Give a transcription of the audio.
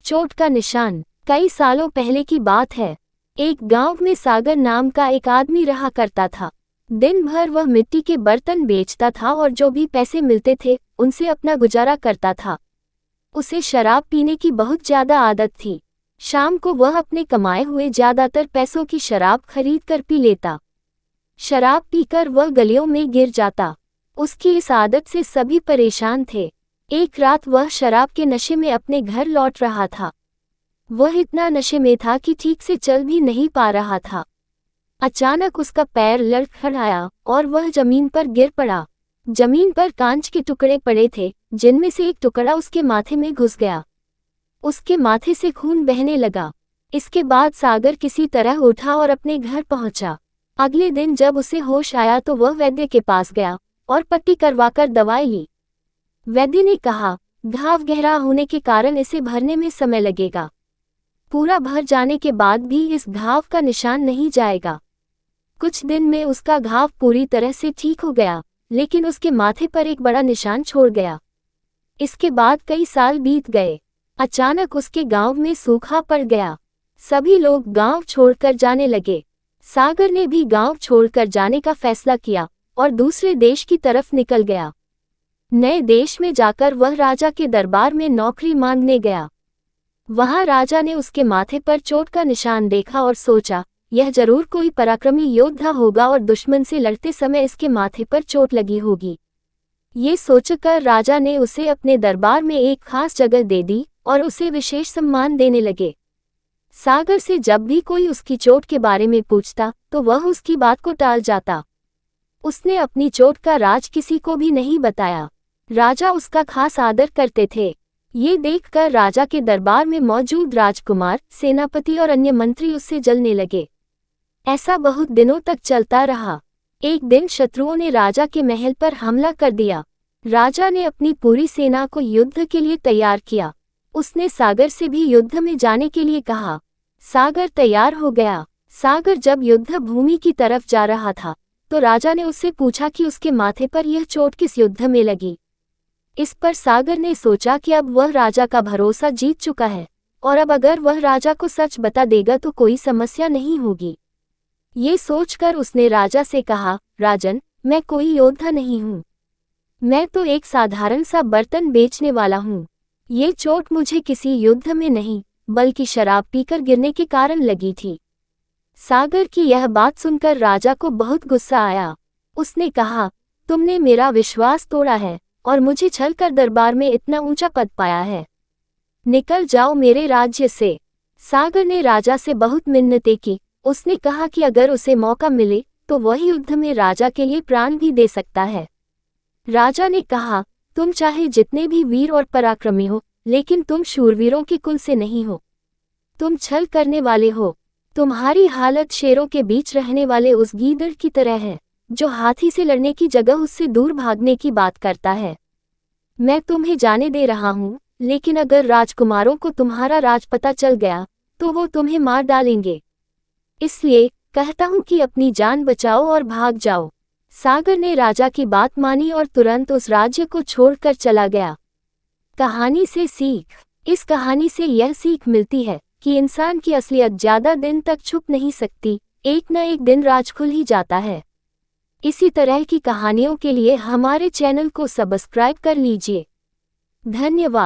चोट का निशान। कई सालों पहले की बात है। एक गांव में सागर नाम का एक आदमी रहा करता था। दिन भर वह मिट्टी के बर्तन बेचता था और जो भी पैसे मिलते थे उनसे अपना गुजारा करता था। उसे शराब पीने की बहुत ज्यादा आदत थी। शाम को वह अपने कमाए हुए ज्यादातर पैसों की शराब खरीद कर पी लेता। शराब पीकर वह गलियों में गिर जाता। उसकी इस आदत से सभी परेशान थे। एक रात वह शराब के नशे में अपने घर लौट रहा था। वह इतना नशे में था कि ठीक से चल भी नहीं पा रहा था। अचानक उसका पैर लड़खड़ाया और वह जमीन पर गिर पड़ा। जमीन पर कांच के टुकड़े पड़े थे, जिनमें से एक टुकड़ा उसके माथे में घुस गया। उसके माथे से खून बहने लगा। इसके बाद सागर किसी तरह उठा और अपने घर पहुंचा। अगले दिन जब उसे होश आया तो वह वैद्य के पास गया और पट्टी करवाकर दवाई ली। वैद्य ने कहा, घाव गहरा होने के कारण इसे भरने में समय लगेगा। पूरा भर जाने के बाद भी इस घाव का निशान नहीं जाएगा। कुछ दिन में उसका घाव पूरी तरह से ठीक हो गया, लेकिन उसके माथे पर एक बड़ा निशान छोड़ गया। इसके बाद कई साल बीत गए। अचानक उसके गांव में सूखा पड़ गया। सभी लोग गांव छोड़कर जाने लगे। सागर ने भी गांव छोड़कर जाने का फैसला किया और दूसरे देश की तरफ निकल गया। नए देश में जाकर वह राजा के दरबार में नौकरी मांगने गया। वहां राजा ने उसके माथे पर चोट का निशान देखा और सोचा, यह जरूर कोई पराक्रमी योद्धा होगा और दुश्मन से लड़ते समय इसके माथे पर चोट लगी होगी। ये सोचकर राजा ने उसे अपने दरबार में एक खास जगह दे दी और उसे विशेष सम्मान देने लगे। सागर से जब भी कोई उसकी चोट के बारे में पूछता तो वह उसकी बात को टाल जाता। उसने अपनी चोट का राज किसी को भी नहीं बताया। राजा उसका खास आदर करते थे। ये देखकर राजा के दरबार में मौजूद राजकुमार, सेनापति और अन्य मंत्री उससे जलने लगे। ऐसा बहुत दिनों तक चलता रहा। एक दिन शत्रुओं ने राजा के महल पर हमला कर दिया। राजा ने अपनी पूरी सेना को युद्ध के लिए तैयार किया। उसने सागर से भी युद्ध में जाने के लिए कहा। सागर तैयार हो गया। सागर जब युद्ध भूमि की तरफ जा रहा था तो राजा ने उससे पूछा कि उसके माथे पर यह चोट किस युद्ध में लगी। इस पर सागर ने सोचा कि अब वह राजा का भरोसा जीत चुका है और अब अगर वह राजा को सच बता देगा तो कोई समस्या नहीं होगी। ये सोचकर उसने राजा से कहा, राजन, मैं कोई योद्धा नहीं हूँ। मैं तो एक साधारण सा बर्तन बेचने वाला हूँ। ये चोट मुझे किसी युद्ध में नहीं बल्कि शराब पीकर गिरने के कारण लगी थी। सागर की यह बात सुनकर राजा को बहुत गुस्सा आया। उसने कहा, तुमने मेरा विश्वास तोड़ा है और मुझे छल कर दरबार में इतना ऊंचा पद पाया है। निकल जाओ मेरे राज्य से। सागर ने राजा से बहुत मिन्नतें की। उसने कहा कि अगर उसे मौका मिले तो वह युद्ध में राजा के लिए प्राण भी दे सकता है। राजा ने कहा, तुम चाहे जितने भी वीर और पराक्रमी हो, लेकिन तुम शूरवीरों के कुल से नहीं हो। तुम छल करने वाले हो। तुम्हारी हालत शेरों के बीच रहने वाले उस गीदड़ की तरह है जो हाथी से लड़ने की जगह उससे दूर भागने की बात करता है। मैं तुम्हें जाने दे रहा हूँ, लेकिन अगर राजकुमारों को तुम्हारा राज पता चल गया तो वो तुम्हें मार डालेंगे। इसलिए कहता हूँ कि अपनी जान बचाओ और भाग जाओ। सागर ने राजा की बात मानी और तुरंत उस राज्य को छोड़कर चला गया। कहानी से सीख। इस कहानी से यह सीख मिलती है कि इंसान की असलियत ज्यादा दिन तक छुप नहीं सकती, एक न एक दिन राज खुल ही जाता है। इसी तरह की कहानियों के लिए हमारे चैनल को सब्सक्राइब कर लीजिए। धन्यवाद।